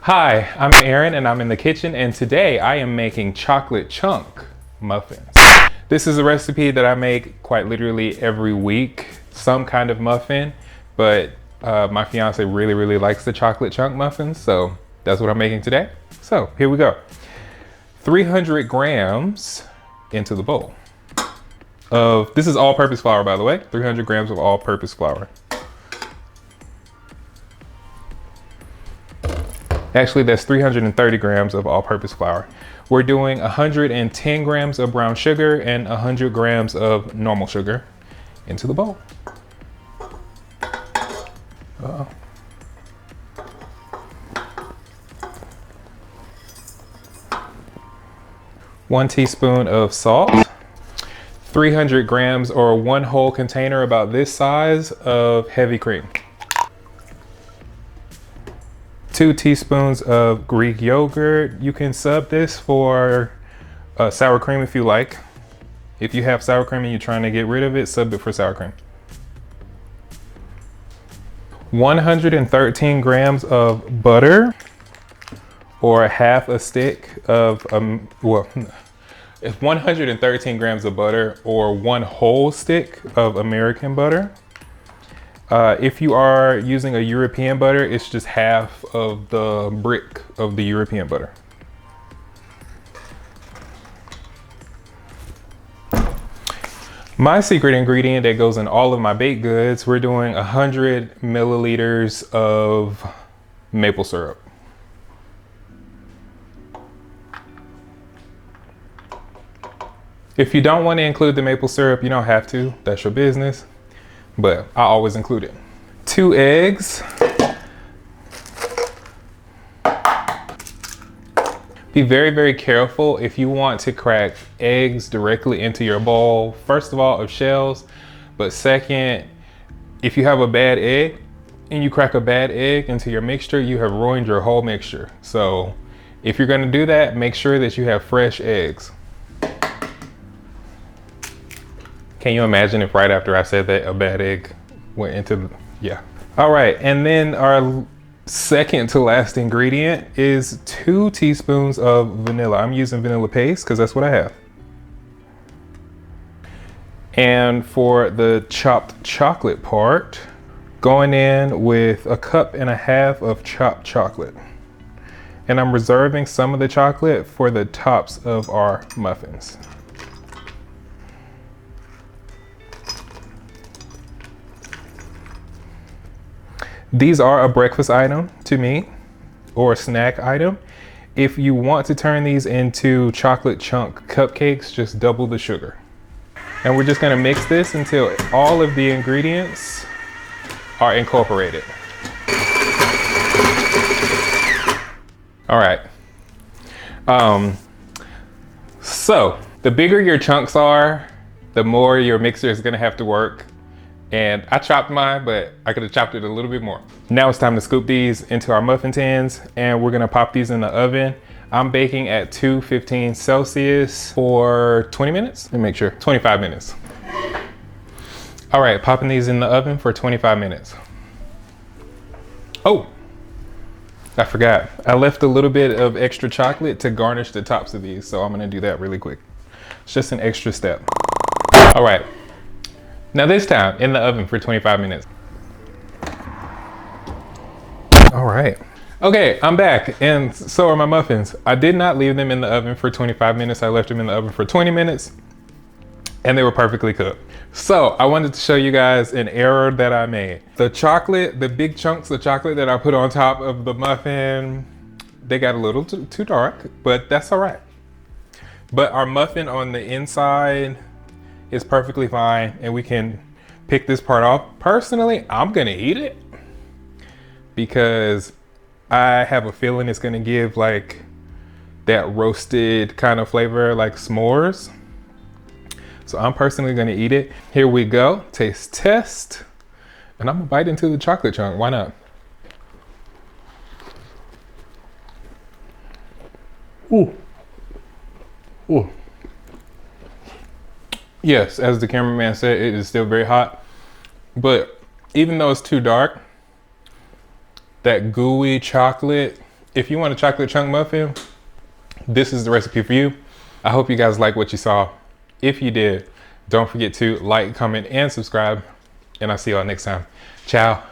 Hi, I'm Aaron and I'm in the kitchen, and today I am making chocolate chunk muffins. This is a recipe that I make quite literally every week, some kind of muffin, but my fiance really likes the chocolate chunk muffins, so that's what I'm making today. So here we go. 300 grams into the bowl of, this is all-purpose flour, by the way, 300 grams of all-purpose flour. Actually, that's 330 grams of all-purpose flour. We're doing 110 grams of brown sugar and 100 grams of normal sugar into the bowl. Uh-oh. One teaspoon of salt, 300 grams or one whole container about this size of heavy cream. 2 teaspoons of Greek yogurt. You can sub this for sour cream if you like. If you have sour cream and you're trying to get rid of it, sub it for sour cream. 113 grams of butter, or half a stick of, it's 113 grams of butter or one whole stick of American butter. If you are using a European butter, it's just half of the brick of the European butter. My secret ingredient that goes in all of my baked goods, we're doing 100 milliliters of maple syrup. If you don't want to include the maple syrup, you don't have to, that's your business. But I always include it. 2 eggs. Be very careful if you want to crack eggs directly into your bowl. First of all, of shells, but second, if you have a bad egg and you crack a bad egg into your mixture, you have ruined your whole mixture. So if you're gonna do that, make sure that you have fresh eggs. Can you imagine if right after I said that a bad egg went into the, yeah. All right, and then our second to last ingredient is 2 teaspoons of vanilla. I'm using vanilla paste because that's what I have. And for the chopped chocolate part, going in with 1.5 cups of chopped chocolate. And I'm reserving some of the chocolate for the tops of our muffins. These are a breakfast item to me, or a snack item. If you want to turn these into chocolate chunk cupcakes, just double the sugar. And we're just gonna mix this until all of the ingredients are incorporated. All right. So the bigger your chunks are, the more your mixer is gonna have to work. And I chopped mine, but I could have chopped it a little bit more. Now it's time to scoop these into our muffin tins, and we're gonna pop these in the oven. I'm baking at 215 Celsius for 20 minutes. Let me make sure, 25 minutes. All right, popping these in the oven for 25 minutes. Oh, I forgot. I left a little bit of extra chocolate to garnish the tops of these, so I'm gonna do that really quick. It's just an extra step. All right. Now this time, in the oven for 25 minutes. All right. Okay, I'm back, and so are my muffins. I did not leave them in the oven for 25 minutes. I left them in the oven for 20 minutes, and they were perfectly cooked. So I wanted to show you guys an error that I made. The chocolate, the big chunks of chocolate that I put on top of the muffin, they got a little too dark, but that's all right. But our muffin on the inside, it's perfectly fine, and we can pick this part off. Personally, I'm gonna eat it because I have a feeling it's gonna give like that roasted kind of flavor, like s'mores. So I'm personally gonna eat it. Here we go, taste test. And I'm gonna bite into the chocolate chunk, why not? Ooh. Ooh. Yes, as the cameraman said, it is still very hot, but even though it's too dark, that gooey chocolate if you want a chocolate chunk muffin, this is the recipe for you. I hope you guys like what you saw. If you did, don't forget to like, comment, and subscribe. And I'll see y'all next time. Ciao.